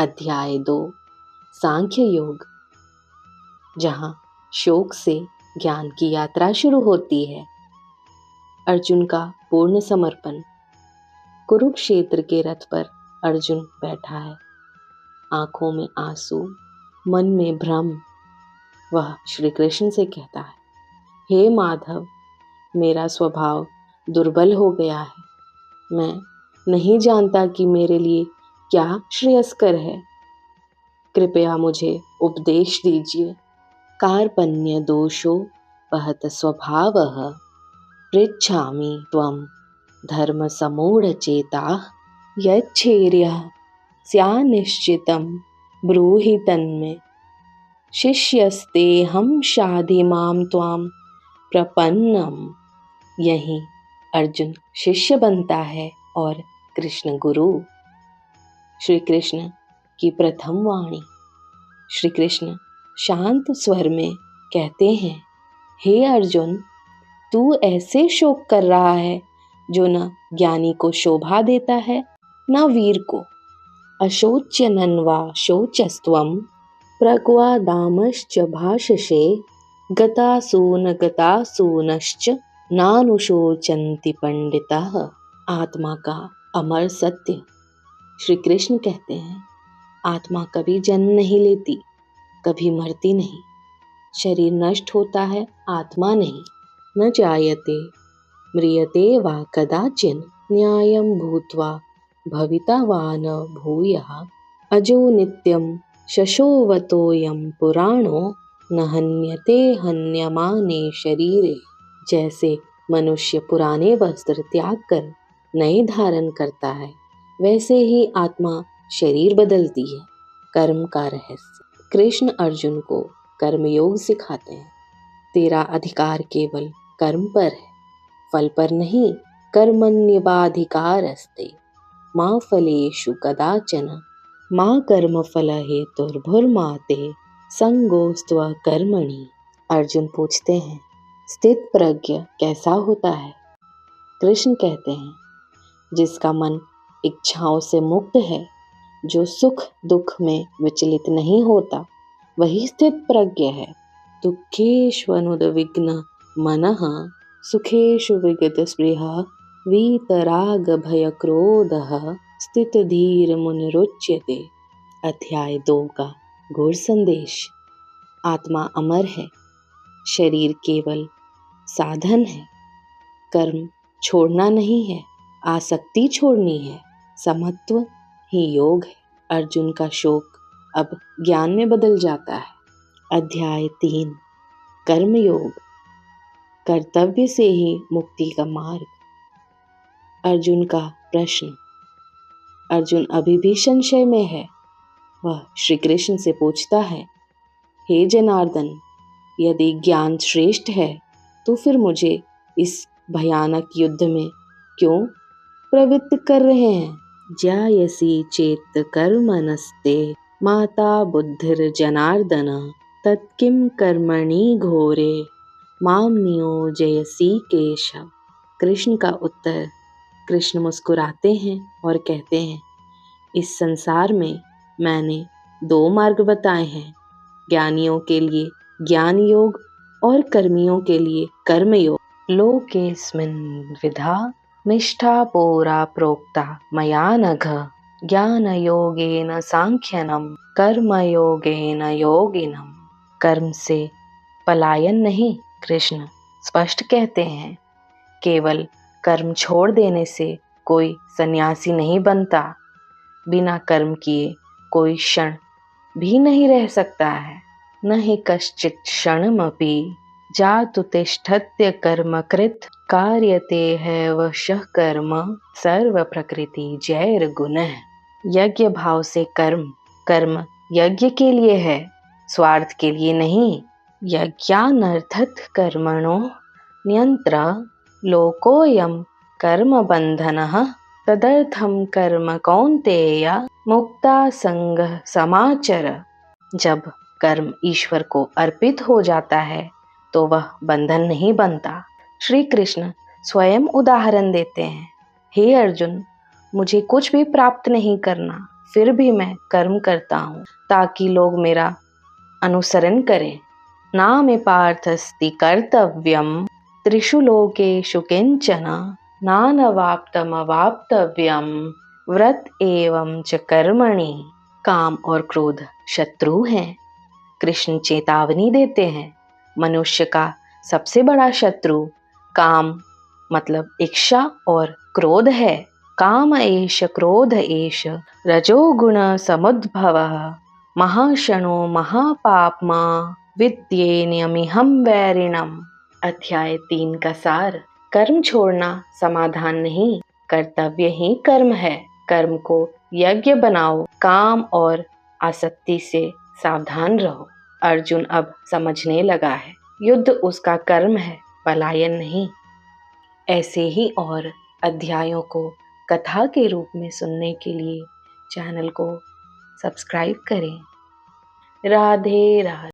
अध्याय 2 सांख्य योग, जहाँ शोक से ज्ञान की यात्रा शुरू होती है। अर्जुन का पूर्ण समर्पण। कुरुक्षेत्र के रथ पर अर्जुन बैठा है। आंखों में आंसू, मन में भ्रम। वह श्री कृष्ण से कहता है, हे माधव, मेरा स्वभाव दुर्बल हो गया है। मैं नहीं जानता कि मेरे लिए क्या श्रेयस्कर है। कृपया मुझे उपदेश दीजिए। कार्पण्य दोषो वहत स्वभावः पृच्छामि त्वं धर्म समूढ़ चेताः यच्छेर्यः स्यान्निश्चितं ब्रूहि तन्मे। शिष्यस्तेऽहं शाधि मां त्वां प्रपन्नम्। यहीं अर्जुन शिष्य बनता है और कृष्ण गुरु। श्री कृष्ण की प्रथम वाणी। श्री कृष्ण शांत स्वर में कहते हैं, हे अर्जुन, तू ऐसे शोक कर रहा है जो न ज्ञानी को शोभा देता है न वीर को। अशोच्य नन्वा शोचस्त्वं प्रक्वादामश्च भाषसे गतासूनश्च नानुशोचन्ति पंडिताः। आत्मा का अमर सत्य। श्री कृष्ण कहते हैं, आत्मा कभी जन्म नहीं लेती, कभी मरती नहीं। शरीर नष्ट होता है, आत्मा नहीं। न जायते म्रियते वा कदाचिन न्यायं भूत्वा भविता वा न भूयः। अजो नित्यं शशोवतोऽयं पुराणो न हन्यते हन्यमाने शरीरे। जैसे मनुष्य पुराने वस्त्र त्याग कर नए धारण करता है, वैसे ही आत्मा शरीर बदलती है। कर्म का रहस्य। कृष्ण अर्जुन को कर्मयोग सिखाते हैं। तेरा अधिकार केवल कर्म पर है, फल पर नहीं। कर्मण्येवाधिकारस्ते मा फलेषु कदाचन मा कर्मफल हेतुर्भुर्मा ते संगोस्त्व कर्मणि। अर्जुन पूछते हैं, स्थित प्रज्ञ कैसा होता है? कृष्ण कहते हैं, जिसका मन इच्छाओं से मुक्त है, जो सुख दुख में विचलित नहीं होता, वही स्थित प्रज्ञ है। दुःखेष्वनुद्विग्न मनः सुखेषु विगत स्पृहः वीतराग भय क्रोधः स्थितधीर मुनिरुच्यते। अध्याय 2 का गूढ़ संदेश। आत्मा अमर है, शरीर केवल साधन है। कर्म छोड़ना नहीं है, आसक्ति छोड़नी है। समत्व ही योग है। अर्जुन का शोक अब ज्ञान में बदल जाता है। अध्याय 3 कर्मयोग। कर्तव्य से ही मुक्ति का मार्ग। अर्जुन का प्रश्न। अर्जुन अभी भी संशय में है। वह श्री कृष्ण से पूछता है, हे जनार्दन, यदि ज्ञान श्रेष्ठ है तो फिर मुझे इस भयानक युद्ध में क्यों प्रवृत्त कर रहे हैं? जायसी चेत कर्मणस्ते माता बुद्धिर्जनार्दन तत्किं कर्मणि घोरे माम नियोजयसी केशव। कृष्ण का उत्तर। कृष्ण मुस्कुराते हैं और कहते हैं, इस संसार में मैंने 2 मार्ग बताए हैं, ज्ञानियों के लिए ज्ञान योग और कर्मियों के लिए कर्म योग। लोकेस्मिन् विधा निष्ठा पौरा प्रोक्ता मया नघ ज्ञान योगेन सांख्यनम कर्म योगेन योगिनम। कर्म से पलायन नहीं, कृष्ण स्पष्ट कहते हैं। केवल कर्म छोड़ देने से कोई सन्यासी नहीं बनता। बिना कर्म किए कोई क्षण भी नहीं रह सकता है। न हि कश्चित् क्षणमपि जातु तिष्ठत्य कर्मकृत् कार्यते हैवशः कर्म सर्व प्रकृति जैर्गुणः। यज्ञ भाव से कर्म यज्ञ के लिए है, स्वार्थ के लिए नहीं। यज्ञानर्थत कर्मणो नियंत्र लोकोऽयं कर्म बंधनः तदर्थं कर्म कौन्तेय मुक्ता संगः समाचर। जब कर्म ईश्वर को अर्पित हो जाता है तो वह बंधन नहीं बनता। श्री कृष्ण स्वयं उदाहरण देते हैं, हे अर्जुन, मुझे कुछ भी प्राप्त नहीं करना, फिर भी मैं कर्म करता हूँ ताकि लोग मेरा अनुसरण करें। ना मे पार्थस्ति कर्तव्यम त्रिषु लोकेषु किंचन नानवाप्तमवाप्तव्यम व्रत एवं च कर्मणि। काम और क्रोध शत्रु हैं। कृष्ण चेतावनी देते हैं, मनुष्य का सबसे बड़ा शत्रु काम मतलब इच्छा और क्रोध है। काम एष क्रोध एष रजोगुण समुद्भवः महाशनो महापाप्मा विद्येन्यमिहं वैरिणम्। अध्याय 3 का सार। कर्म छोड़ना समाधान नहीं, कर्तव्य ही कर्म है। कर्म को यज्ञ बनाओ, काम और आसक्ति से सावधान रहो। अर्जुन अब समझने लगा है, युद्ध उसका कर्म है, पलायन नहीं। ऐसे ही और अध्यायों को कथा के रूप में सुनने के लिए चैनल को सब्सक्राइब करें। राधे राधे।